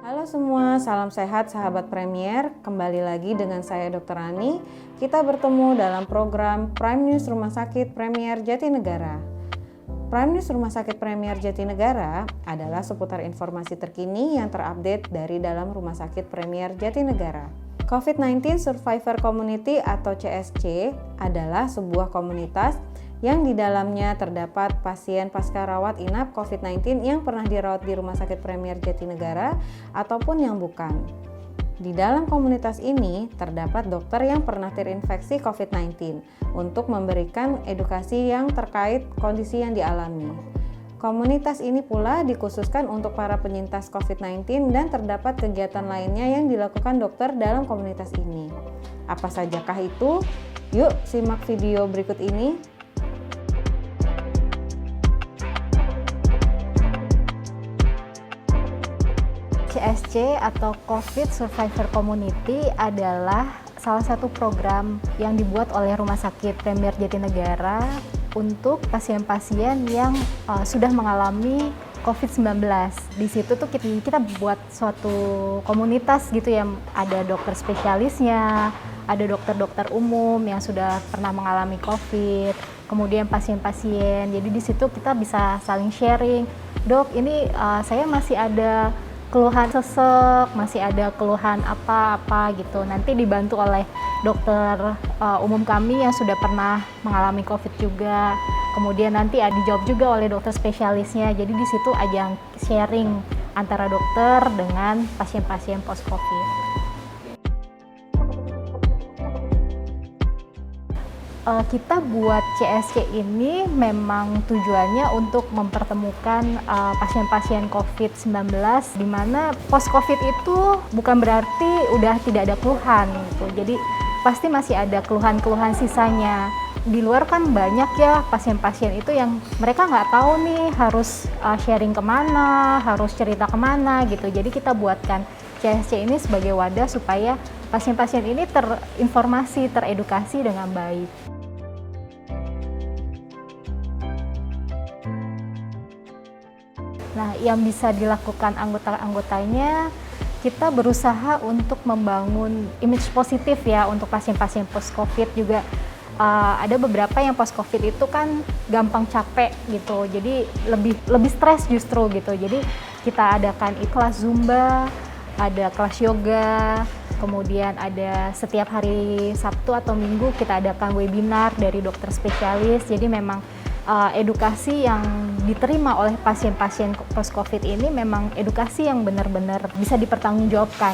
Halo semua, salam sehat sahabat Premier. Kembali lagi dengan saya Dr. Ani. Kita bertemu dalam program Prime News Rumah Sakit Premier Jatinegara. Prime News Rumah Sakit Premier Jatinegara adalah seputar informasi terkini yang terupdate dari dalam Rumah Sakit Premier Jatinegara. COVID-19 Survivor Community atau CSC adalah sebuah komunitas yang di dalamnya terdapat pasien pasca rawat inap COVID-19 yang pernah dirawat di Rumah Sakit Premier Jatinegara ataupun yang bukan. Di dalam komunitas ini terdapat dokter yang pernah terinfeksi COVID-19 untuk memberikan edukasi yang terkait kondisi yang dialami. Komunitas ini pula dikhususkan untuk para penyintas COVID-19 dan terdapat kegiatan lainnya yang dilakukan dokter dalam komunitas ini. Apa sajakah itu? Yuk simak video berikut ini. CSC atau COVID Survivor Community adalah salah satu program yang dibuat oleh Rumah Sakit Premier Jatinegara untuk pasien-pasien yang sudah mengalami COVID-19. Di situ tuh kita buat suatu komunitas gitu ya, ada dokter spesialisnya, ada dokter-dokter umum yang sudah pernah mengalami COVID, kemudian pasien-pasien. Jadi di situ kita bisa saling sharing, dok ini saya masih ada keluhan sesek, masih ada keluhan apa-apa gitu. Nanti dibantu oleh dokter umum kami yang sudah pernah mengalami COVID juga. Kemudian nanti dijawab juga oleh dokter spesialisnya. Jadi di situ ajang sharing antara dokter dengan pasien-pasien post-COVID. Kita buat CSC ini memang tujuannya untuk mempertemukan pasien-pasien COVID-19 di mana post-COVID itu bukan berarti udah tidak ada keluhan gitu. Jadi pasti masih ada keluhan-keluhan sisanya. Di luar kan banyak ya pasien-pasien itu yang mereka nggak tahu nih harus sharing kemana, harus cerita kemana gitu. Jadi kita buatkan CSC ini sebagai wadah supaya pasien-pasien ini terinformasi, teredukasi dengan baik. Nah, yang bisa dilakukan anggota-anggotanya, kita berusaha untuk membangun image positif ya untuk pasien-pasien post-COVID juga. Ada beberapa yang post-COVID itu kan gampang capek gitu, jadi lebih stres justru gitu. Jadi kita adakan kelas Zumba, ada kelas yoga, kemudian ada setiap hari Sabtu atau Minggu kita adakan webinar dari dokter spesialis. Jadi memang edukasi yang diterima oleh pasien-pasien post-COVID ini memang edukasi yang benar-benar bisa dipertanggungjawabkan.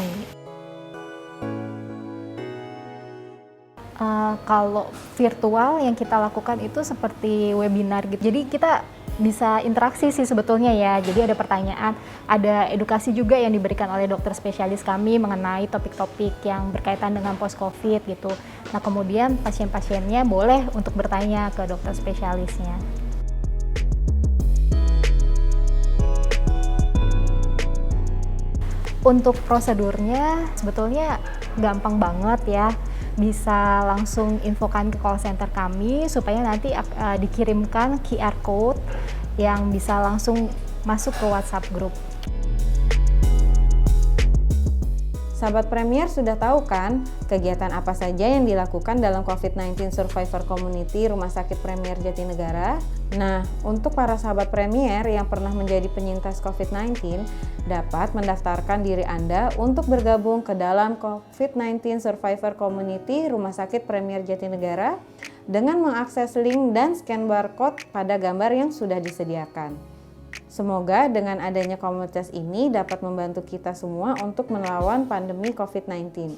Kalau virtual yang kita lakukan itu seperti webinar gitu. Jadi kita bisa interaksi sih sebetulnya ya. Jadi ada pertanyaan, ada edukasi juga yang diberikan oleh dokter spesialis kami mengenai topik-topik yang berkaitan dengan post-COVID gitu. Nah kemudian pasien-pasiennya boleh untuk bertanya ke dokter spesialisnya. Untuk prosedurnya sebetulnya gampang banget ya. Bisa langsung infokan ke call center kami supaya nanti dikirimkan QR code yang bisa langsung masuk ke WhatsApp group. Sahabat Premier sudah tahu kan kegiatan apa saja yang dilakukan dalam COVID-19 Survivor Community Rumah Sakit Premier Jatinegara? Nah, untuk para sahabat Premier yang pernah menjadi penyintas COVID-19 dapat mendaftarkan diri Anda untuk bergabung ke dalam COVID-19 Survivor Community Rumah Sakit Premier Jatinegara dengan mengakses link dan scan barcode pada gambar yang sudah disediakan. Semoga dengan adanya komunitas ini dapat membantu kita semua untuk melawan pandemi COVID-19.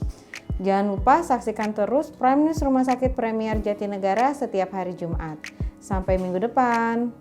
Jangan lupa saksikan terus Prime News Rumah Sakit Premier Jatinegara setiap hari Jumat. Sampai minggu depan.